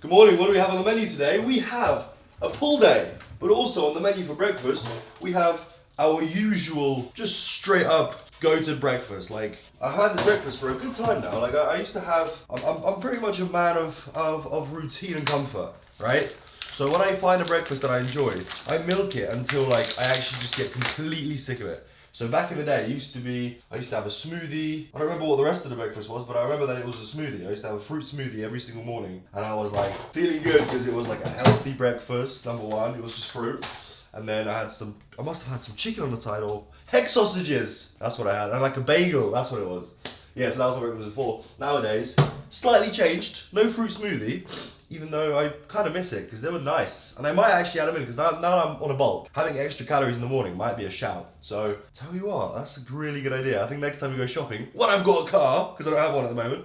Good morning, what do we have on the menu today? We have a pull day, but also on the menu for breakfast, we have our usual, just straight up go-to breakfast. Like, I've had this breakfast for a good time now. Like, I used to have, I'm pretty much a man of routine and comfort, right? So when I find a breakfast that I enjoy, I milk it until like, I actually just get completely sick of it. So back in the day, I used to have a smoothie. I don't remember what the rest of the breakfast was, but I remember that it was a smoothie. I used to have a fruit smoothie every single morning. And I was like feeling good because it was like a healthy breakfast, number one. It was just fruit. And then I must have had some chicken on the side or heck sausages. That's what I had. And like a bagel, that's what it was. Yeah, so that was what it was for. Nowadays, slightly changed. No fruit smoothie. Even though I kind of miss it because they were nice. And I might actually add them in because now I'm on a bulk. Having extra calories in the morning might be a shout. So, tell you what, that's a really good idea. I think next time we go shopping, when I've got a car, because I don't have one at the moment,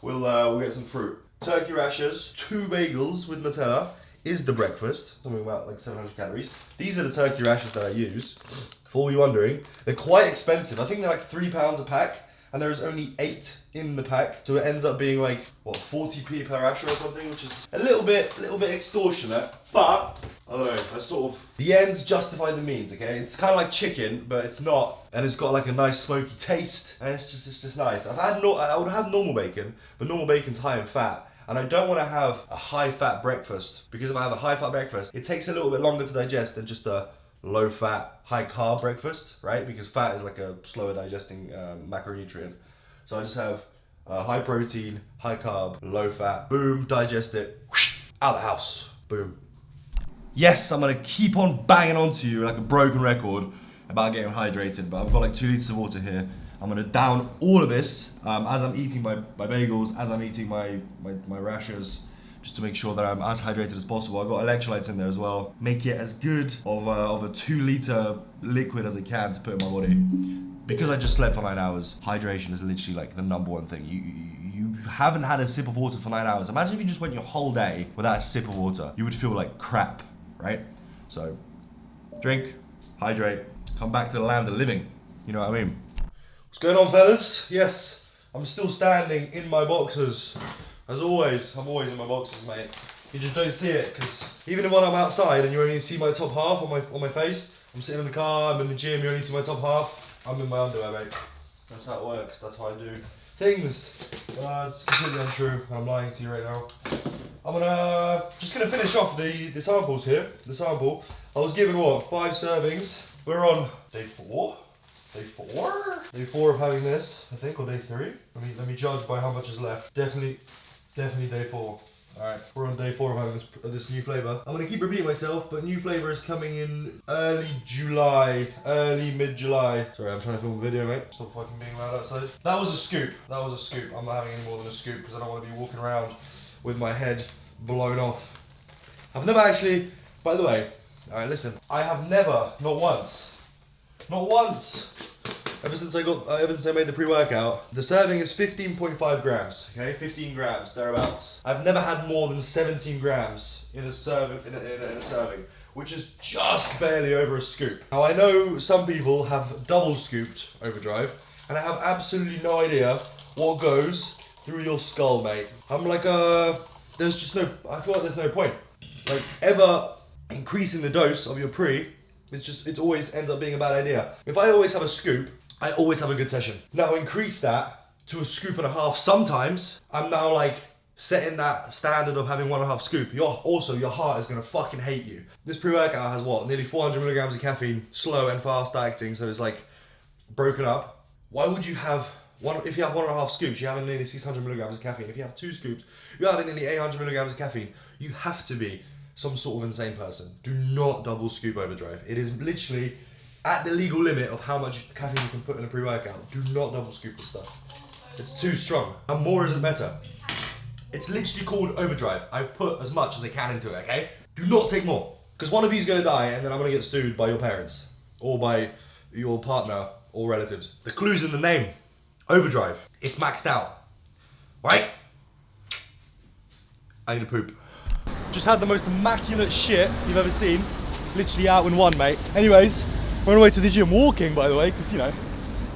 we'll get some fruit. Turkey rashers, 2 bagels with Nutella is the breakfast. Something about like 700 calories. These are the turkey rashers that I use. For all you wondering, they're quite expensive. I think they're like £3 a pack. And there's only 8 in the pack, so it ends up being like, what, 40p per rasher or something, which is a little bit extortionate, but, I don't know, I sort of, the ends justify the means, okay? It's kind of like chicken, but it's not, and it's got like a nice smoky taste, and it's just nice. I would have normal bacon, but normal bacon's high in fat, and I don't want to have a high fat breakfast, because if I have a high fat breakfast, it takes a little bit longer to digest than just a low fat, high carb breakfast, right? Because fat is like a slower digesting macronutrient. So I just have high protein, high carb, low fat, boom, digest it, out the house, boom. Yes, I'm gonna keep on banging onto you like a broken record about getting hydrated, but I've got like 2 liters of water here. I'm gonna down all of this as I'm eating my bagels, as I'm eating my rashers, just to make sure that I'm as hydrated as possible. I've got electrolytes in there as well. Make it as good of a 2 liter liquid as I can to put in my body. Because I just slept for 9 hours, hydration is literally like the number one thing. You haven't had a sip of water for 9 hours. Imagine if you just went your whole day without a sip of water. You would feel like crap, right? So, drink, hydrate, come back to the land of the living. You know what I mean? What's going on, fellas? Yes, I'm still standing in my boxers. As always, I'm always in my boxers, mate. You just don't see it, because even when I'm outside and you only see my top half on my face, I'm sitting in the car, I'm in the gym, you only see my top half, I'm in my underwear, mate. That's how it works, that's how I do things. It's completely untrue, and I'm lying to you right now. I'm just gonna finish off the samples here. The sample, I was given what, 5 servings. We're on day 4? Day 4? Day 4 of having this, I think, or day 3. Let me judge by how much is left. Definitely day 4. Alright, we're on day 4 of having this new flavour. I'm going to keep repeating myself, but new flavour is coming in early mid-July. Sorry, I'm trying to film a video, mate. Stop fucking being loud outside. That was a scoop. I'm not having any more than a scoop because I don't want to be walking around with my head blown off. I've never actually, by the way, alright, listen. I have never, not once, ever since I made the pre-workout, the serving is 15.5 grams, okay? 15 grams, thereabouts. I've never had more than 17 grams in a serving, which is just barely over a scoop. Now, I know some people have double scooped Overdrive, and I have absolutely no idea what goes through your skull, mate. I'm like, I feel like there's no point. Like, ever increasing the dose of your pre, it always ends up being a bad idea. If I always have a scoop, I always have a good session. Now increase that to a scoop and a half. Sometimes I'm now like setting that standard of having 1.5 scoop. Your heart is gonna fucking hate you. This pre-workout has what? Nearly 400 milligrams of caffeine, slow and fast acting, so it's like broken up. Why would you have if you have 1.5 scoops, you're having nearly 600 milligrams of caffeine. If you have 2 scoops, you're having nearly 800 milligrams of caffeine. You have to be some sort of insane person. Do not double scoop Overdrive. It is literally at the legal limit of how much caffeine you can put in a pre-workout. Do not double scoop this stuff. It's too strong. And more isn't better. It's literally called Overdrive. I've put as much as I can into it, okay? Do not take more. Because one of you is going to die and then I'm going to get sued by your parents. Or by your partner or relatives. The clue's in the name. Overdrive. It's maxed out. Right? I need to poop. Just had the most immaculate shit you've ever seen. Literally out in one, mate. Anyways, we're on the way to the gym walking, by the way, because, you know,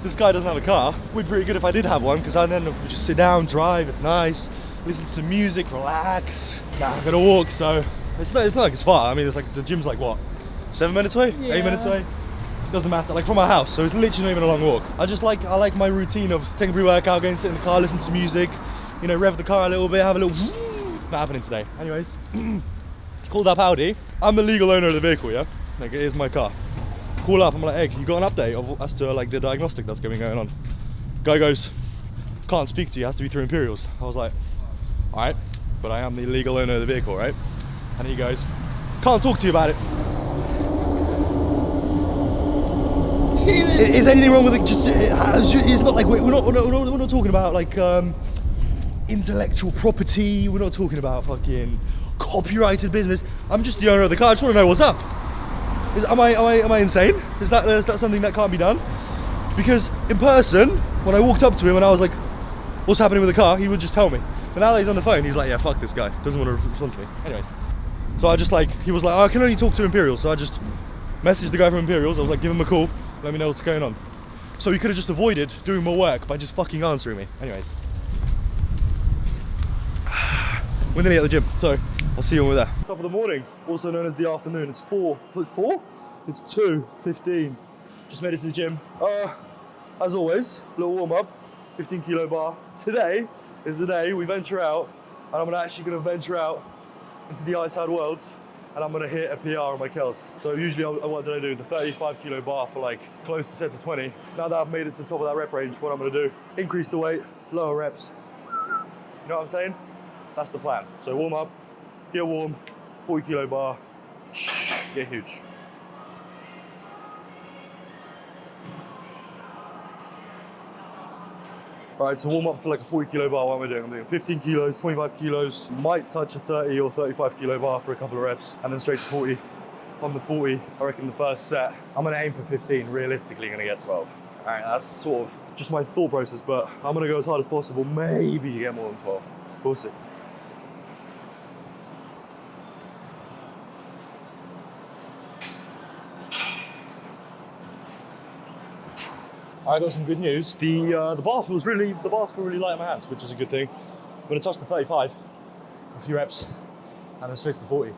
this guy doesn't have a car. It would be pretty good if I did have one, because then we just sit down, drive, it's nice. listen to some music, relax. Nah, I'm gonna walk, so it's not like it's far. I mean, it's like the gym's like what, 7 minutes away, 8 minutes away. Doesn't matter, like from my house, so it's literally not even a long walk. I like my routine of taking a pre-workout, going to sit in the car, listen to music, you know, rev the car a little bit, have a little. Not happening today. Anyways, called up Audi. I'm the legal owner of the vehicle, yeah. Like it is my car. Call up, I'm like, hey, you got an update as to like the diagnostic that's going on? Guy goes, can't speak to you, has to be through Imperials. I was like, all right, but I am the legal owner of the vehicle, right? And he goes, can't talk to you about it. Is anything wrong with it? Just it's not like we're not talking about like intellectual property. We're not talking about fucking copyrighted business. I'm just the owner of the car. I just want to know what's up. Am I insane? Is that something that can't be done? Because in person, when I walked up to him and I was like, what's happening with the car, he would just tell me. But now that he's on the phone, he's like, yeah, fuck this guy. Doesn't want to respond to me. Anyways, so I just like, he was like, oh, I can only talk to Imperials. So I just messaged the guy from Imperials. I was like, give him a call. Let me know what's going on. So he could have just avoided doing more work by just fucking answering me. Anyways. We're nearly at the gym, so I'll see you when we're there. Top of the morning, also known as the afternoon. It's 4? It's 2:15. Just made it to the gym. As always, a little warm up, 15 kilo bar. Today is the day we venture out, and I'm actually gonna venture out into the outside world, and I'm gonna hit a PR on my curls. So usually, what did I do? The 35 kilo bar for like close to set to 20. Now that I've made it to the top of that rep range, what I'm gonna do, increase the weight, lower reps. You know what I'm saying? That's the plan. So warm up, get warm, 40 kilo bar, get huge. All right, to warm up to like a 40 kilo bar, what am I doing? I'm doing 15 kilos, 25 kilos, might touch a 30 or 35 kilo bar for a couple of reps, and then straight to 40. On the 40, I reckon the first set, I'm gonna aim for 15, realistically gonna get 12. All right, that's sort of just my thought process, but I'm gonna go as hard as possible, maybe get more than 12. We'll see. I got some good news. The bars feel really light in my hands, which is a good thing. I'm gonna touch the 35, a few reps, and then straight to the 40,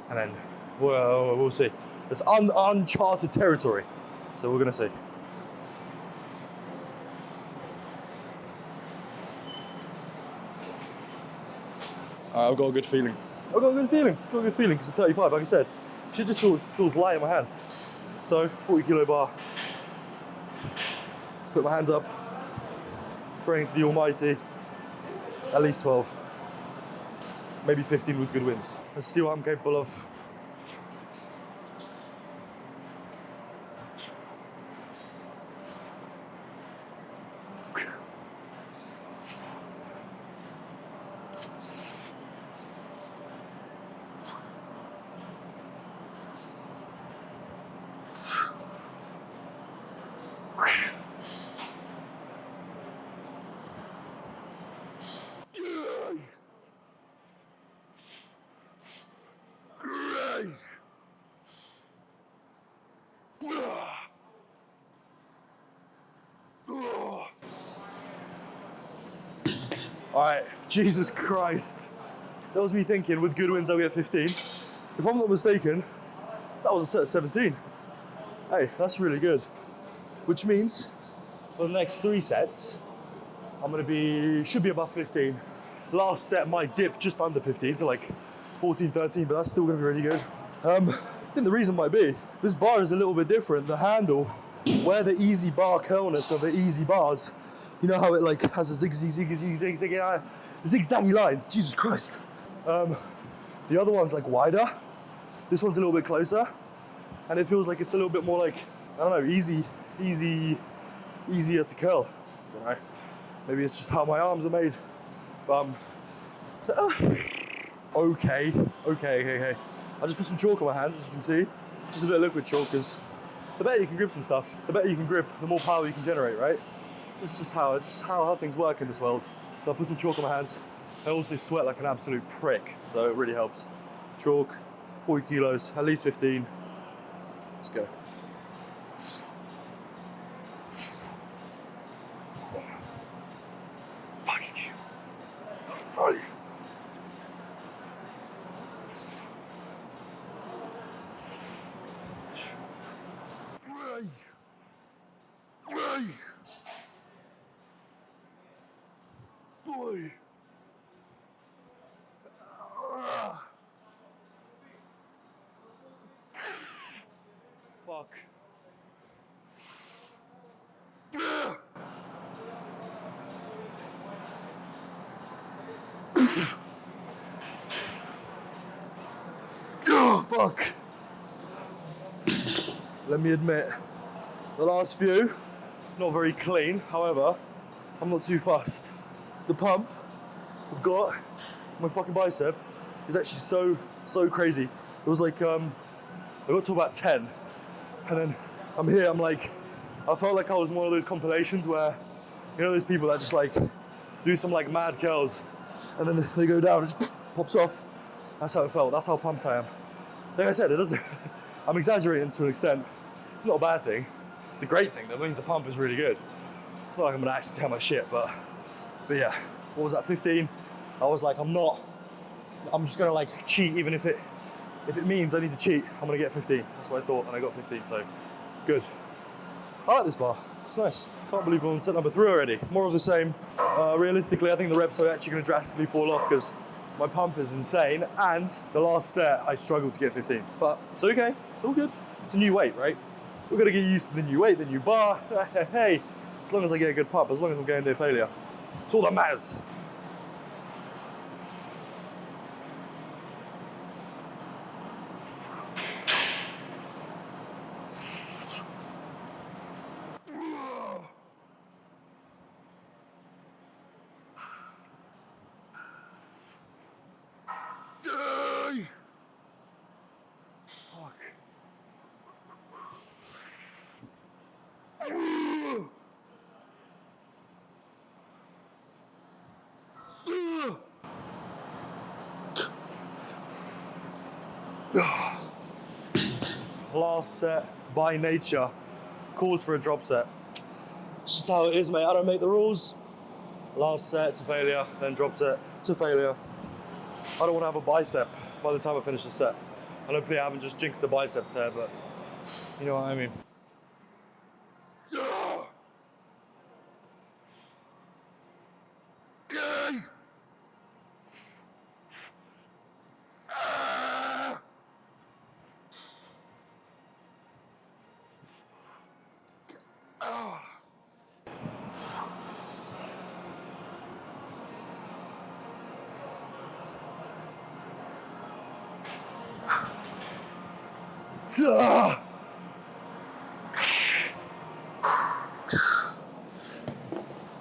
and then we'll see. It's uncharted territory, so we're gonna see. I've got a good feeling. Because the 35, like I said, should just feels light in my hands. So 40 kilo bar. Put my hands up, praying to the Almighty, at least 12, maybe 15 with good wins. Let's see what I'm capable of. All right, Jesus Christ. That was me thinking with good wins I'll get 15. If I'm not mistaken, that was a set of 17. Hey, that's really good. Which means for the next 3 sets, should be above 15. Last set might dip just under 15, so like 14, 13, but that's still gonna be really good. I think the reason might be, this bar is a little bit different. The handle, where the easy bar curlness of the easy bars, you know how it like has a zigzaggy lines, Jesus Christ. The other one's like wider. This one's a little bit closer. And it feels like it's a little bit more like, I don't know, easier to curl. I don't know. Maybe it's just how my arms are made. Okay. I just put some chalk on my hands, as you can see. Just a bit of liquid chalk, because the better you can grip some stuff, the better you can grip, the more power you can generate, right? It's just how things work in this world. So I put some chalk on my hands. I also sweat like an absolute prick, so it really helps. Chalk, 40 kilos, at least 15. Let's go. Ice cube. fuck. Let me admit, the last few, not very clean. However, I'm not too fussed. The pump I've got, my fucking bicep, is actually so crazy. It was like, I got to about 10, and then I'm here, I'm like, I felt like I was in one of those compilations where, you know those people that just like, do some like mad curls, and then they go down, and it just pops off. That's how it felt, that's how pumped I am. Like I said, it doesn't, I'm exaggerating to an extent. It's not a bad thing. It's a great thing, that means the pump is really good. It's not like I'm gonna actually tell my shit, but yeah. What was that, 15? I was like, I'm just gonna like cheat, even if it means I need to cheat, I'm gonna get 15. That's what I thought, and I got 15, so good. I like this bar, it's nice. Can't believe we're on set number 3 already. More of the same. Realistically, I think the reps are actually gonna drastically fall off because my pump is insane, and the last set, I struggled to get 15. But it's okay, it's all good. It's a new weight, right? We're gonna get used to the new weight, the new bar. Hey, as long as I get a good pump, as long as I'm going to failure. It's all that matters. Last set, by nature, calls for a drop set. It's just how it is, mate. I don't make the rules. Last set to failure, then drop set to failure. I don't want to have a bicep by the time I finish the set. And hopefully I haven't just jinxed the bicep tear, but you know what I mean.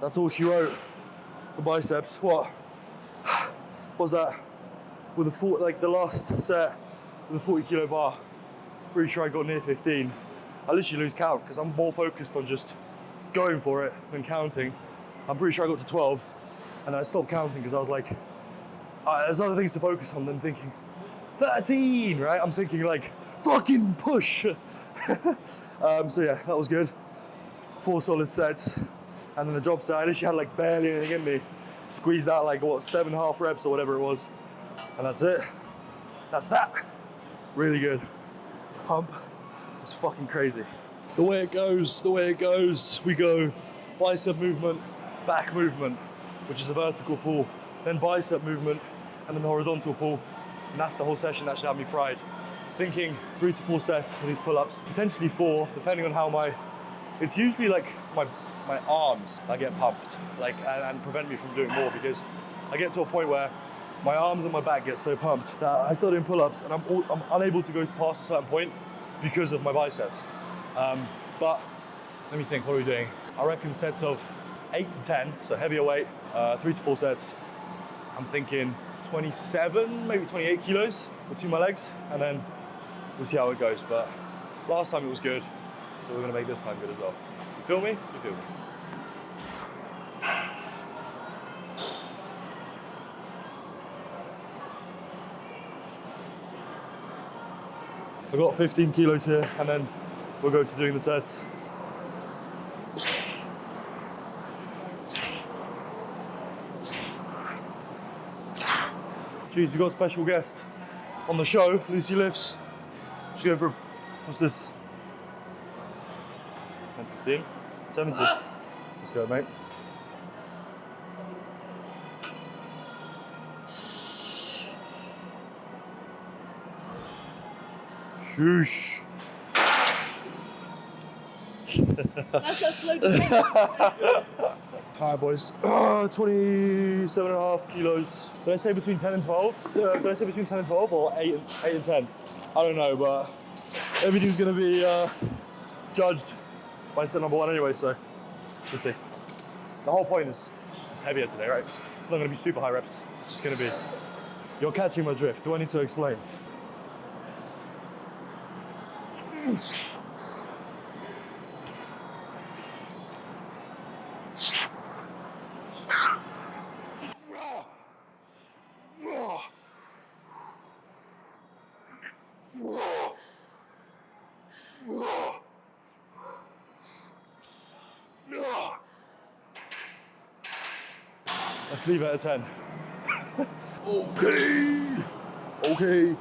That's all she wrote. The biceps. What was that? With the last set with a 40 kilo bar. Pretty sure I got near 15. I literally lose count because I'm more focused on just going for it than counting. I'm pretty sure I got to 12, and I stopped counting because I was like, there's other things to focus on than thinking 13, right? I'm thinking like, fucking push. So yeah, that was good. 4 solid sets. And then the drop set, I literally had like barely anything in me. Squeezed out like, what, 7.5 reps or whatever it was. And that's it. That's that. Really good. Pump is fucking crazy. The way it goes, we go bicep movement, back movement, which is a vertical pull, then bicep movement, and then the horizontal pull. And that's the whole session. That should have me fried. Thinking 3 to 4 sets of these pull-ups, potentially 4, depending on how it's usually like my arms that get pumped, like, and prevent me from doing more, because I get to a point where my arms and my back get so pumped that I start doing pull-ups and I'm unable to go past a certain point because of my biceps. But let me think, what are we doing? I reckon sets of 8 to 10, so heavier weight, 3 to 4 sets. I'm thinking 27, maybe 28 kilos between my legs, and then we'll see how it goes. But last time it was good, so we're gonna make this time good as well. You feel me? You feel me? I've got 15 kilos here, and then we'll go to doing the sets. Jeez, we've got a special guest on the show, Lucy Lifts. She's going for, what's this? 10, 15, 70. Let's go, mate. Shoosh. That's a slow descent. All right, boys. 27.5 kilos. Did I say between 10 and 12? Did I say between 10 and 12 or 8 and 10? I don't know, but everything's gonna be judged by set number 1 anyway, so we'll see. The whole point is just heavier today, right? It's not gonna be super high reps. It's just gonna be, you're catching my drift. Do I need to explain? Let's leave it at 10. Okay.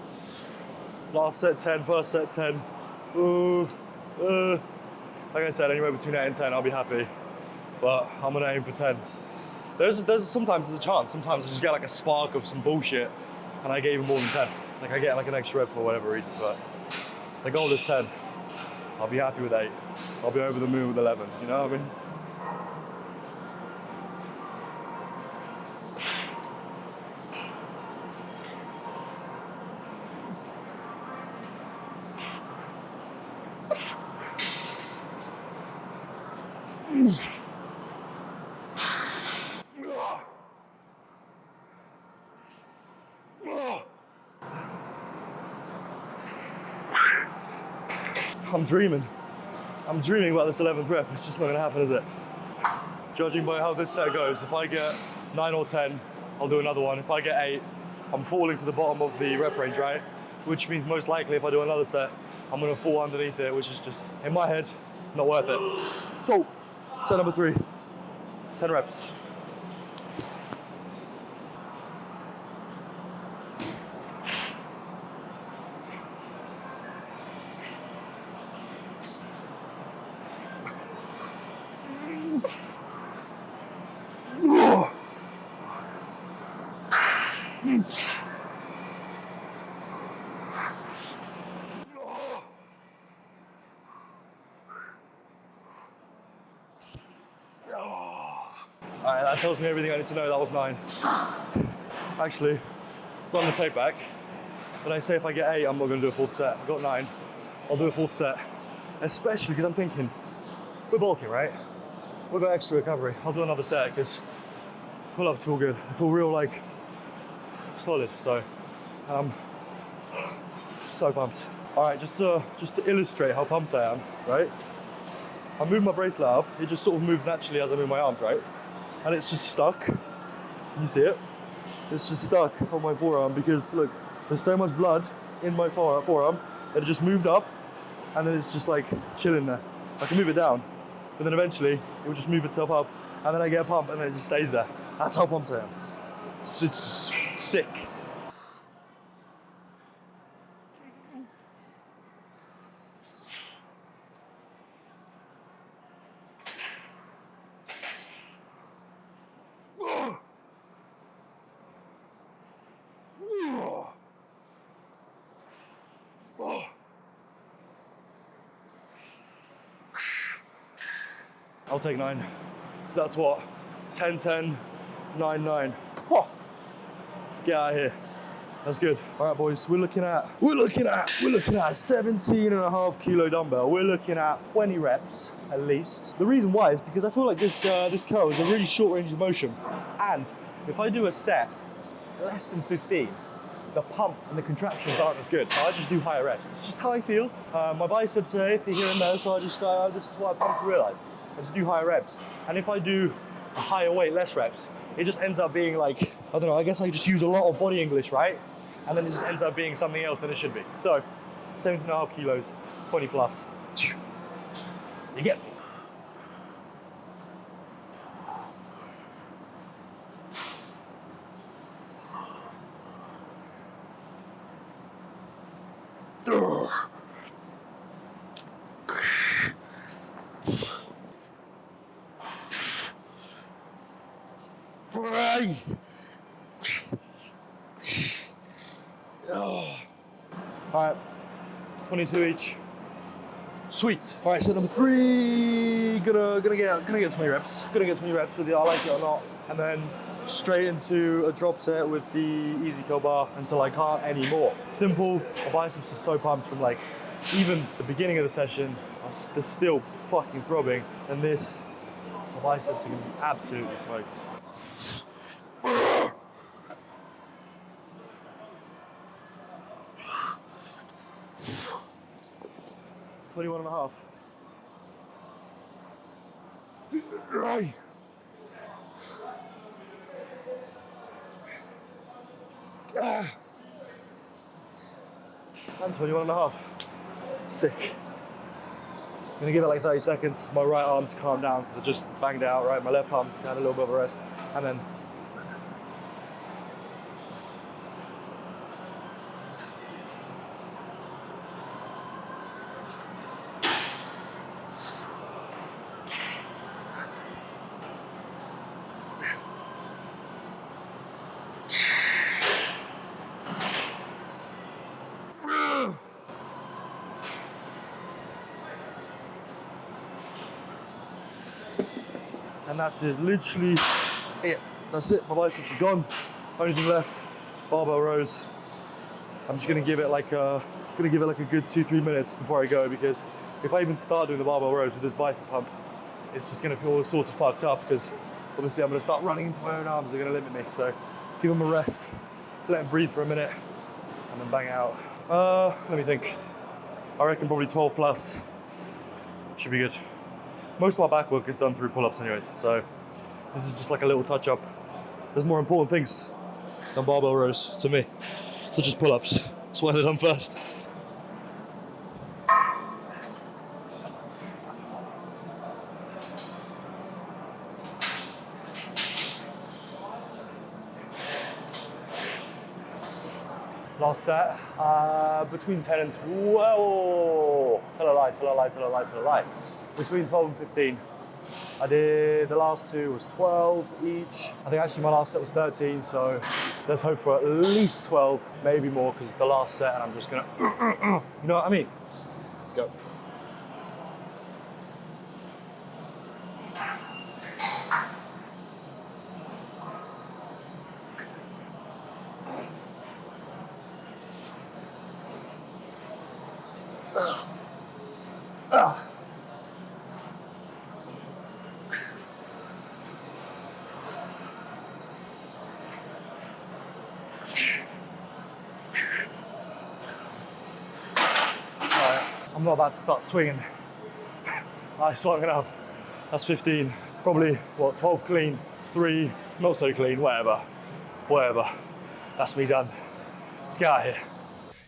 Last set 10, first set 10. Like I said, anywhere between 8 and 10, I'll be happy. But I'm gonna aim for 10. There's sometimes there's a chance. Sometimes I just get like a spark of some bullshit and I get even more than 10. Like I get like an extra rep for whatever reason, but the goal is 10. I'll be happy with 8. I'll be over the moon with 11, you know what I mean? I'm dreaming about this 11th rep. It's just not gonna happen, is it? Judging by how this set goes, if I get 9 or 10, I'll do another one. If I get 8, I'm falling to the bottom of the rep range, right? Which means most likely if I do another set, I'm gonna fall underneath it, which is just, in my head, not worth it. So, set number 3, 10 reps. Alright, that tells me everything I need to know. That was 9. Actually, run the tape back. But I say if I get 8, I'm not going to do a 4th set. I got 9. I'll do a 4th set. Especially because I'm thinking, we're bulking, right? We've got extra recovery. I'll do another set because pull-ups feel good. I feel real, like, solid. So, I'm so pumped. Alright, just to illustrate how pumped I am, right? I move my bracelet up. It just sort of moves naturally as I move my arms, right? And it's just stuck. You see it? It's just stuck on my forearm because look, there's so much blood in my forearm that it just moved up and then it's just like chilling there. I can move it down, but then eventually it will just move itself up and then I get a pump and then it just stays there. That's how pumped I am. It's sick. I'll take 9. So that's what? 10, 10, 9, 9. Whoa. Get out of here. That's good. All right, boys, we're looking at 17.5 kilo dumbbell. We're looking at 20 reps at least. The reason why is because I feel like this curl is a really short range of motion. And if I do a set less than 15, the pump and the contractions aren't as good. So I just do higher reps. It's just how I feel. My biceps are iffy here and there, so I just, this is what I've come to realize. I just do higher reps. And if I do a higher weight, less reps, it just ends up being like, I don't know, I guess I just use a lot of body English, right? And then it just ends up being something else than it should be. So, 17.5 kilos, 20 plus. You get me. All right, 22 each. Sweet. All right, so number 3, gonna get 20 reps. Gonna get 20 reps with the I like it or not, and then straight into a drop set with the easy curl bar until I can't anymore. Simple. My biceps are so pumped from like even the beginning of the session. They're still fucking throbbing, and this, my biceps are gonna be absolutely smoked. 21 and a half. Right. And 21 and a half. Sick. I'm gonna give it like 30 seconds. My right arm to calm down because I just banged it out, right? My left arm's had a little bit of a rest. And then that is literally it. That's it. My biceps are gone. Only thing left, barbell rows. I'm just gonna give it like a good 2-3 minutes before I go, because if I even start doing the barbell rows with this bicep pump, it's just gonna feel all sorts of fucked up, because obviously I'm gonna start running into my own arms. They're gonna limit me. So give them a rest, let them breathe for a minute, and then bang it out. Let me think. I reckon probably 12 plus should be good. Most of our back work is done through pull-ups anyways, so this is just like a little touch-up. There's more important things than barbell rows to me, such as pull-ups. That's why they're done first. Last set, between 10 and 12, tell a lie. Between 12 and 15. I did, the last 2 was 12 each. I think actually my last set was 13, so let's hope for at least 12, maybe more, because it's the last set and I'm just gonna, you know what I mean? Let's go. I'm not about to start swinging. I swung enough. That's 15. Probably, 12 clean, 3 not so clean, whatever. That's me done. Let's get out of here.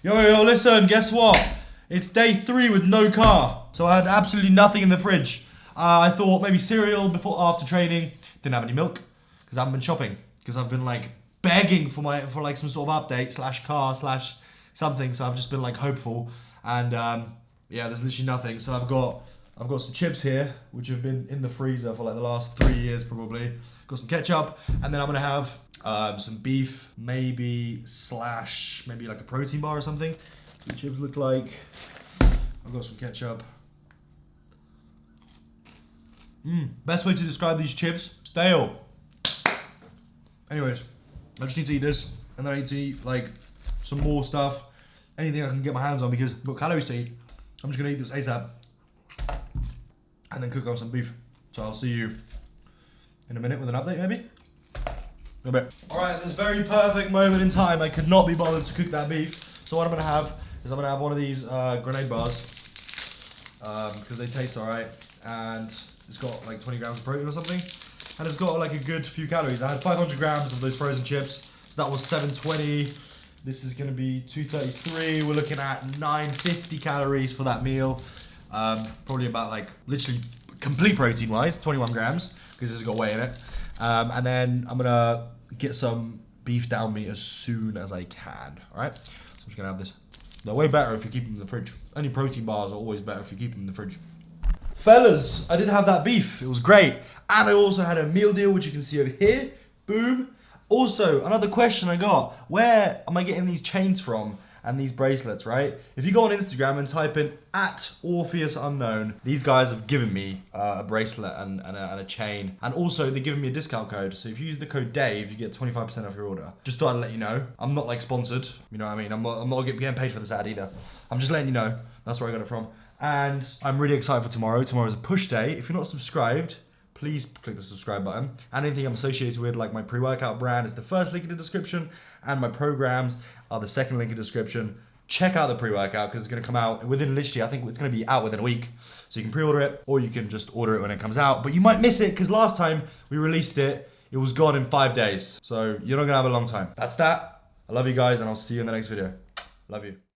Yo, listen, guess what? It's day 3 with no car. So I had absolutely nothing in the fridge. I thought maybe cereal after training. Didn't have any milk, because I haven't been shopping. Because I've been like begging for like some sort of update / car / something. So I've just been like hopeful. And yeah, there's literally nothing. So I've got some chips here, which have been in the freezer for like the last 3 years probably. Got some ketchup, and then I'm gonna have some beef, maybe like a protein bar or something. The chips look like. I've got some ketchup. Best way to describe these chips: stale. Anyways, I just need to eat this, and then I need to eat like some more stuff. Anything I can get my hands on, because I've got calories to eat. I'm just gonna eat this ASAP and then cook on some beef. So I'll see you in a minute with an update, maybe? In a bit. All right, this very perfect moment in time, I could not be bothered to cook that beef. So what I'm gonna have is one of these grenade bars, because they taste all right, and it's got like 20 grams of protein or something, and it's got like a good few calories. I had 500 grams of those frozen chips, so that was 720. This is gonna be 233. We're looking at 950 calories for that meal. Probably about like literally complete protein wise, 21 grams, because it's got whey in it. And then I'm gonna get some beef down meat as soon as I can, all right? So I'm just gonna have this. They're way better if you keep them in the fridge. Any protein bars are always better if you keep them in the fridge. Fellas, I did have that beef. It was great. And I also had a meal deal, which you can see over here. Boom. Also, another question I got, where am I getting these chains from and these bracelets, right? If you go on Instagram and type in @OrpheusUnknown, these guys have given me a bracelet and a chain. And also, they're giving me a discount code. So if you use the code DAVE, you get 25% off your order. Just thought I'd let you know. I'm not like sponsored, you know what I mean? I'm not getting paid for this ad either. I'm just letting you know. That's where I got it from. And I'm really excited for tomorrow. Tomorrow's a push day. If you're not subscribed, please click the subscribe button. And anything I'm associated with, like my pre-workout brand, is the first link in the description, and my programs are the second link in the description. Check out the pre-workout because it's going to come out within literally, I think it's going to be out within a week. So you can pre-order it, or you can just order it when it comes out. But you might miss it because last time we released it, it was gone in 5 days. So you're not going to have a long time. That's that. I love you guys, and I'll see you in the next video. Love you.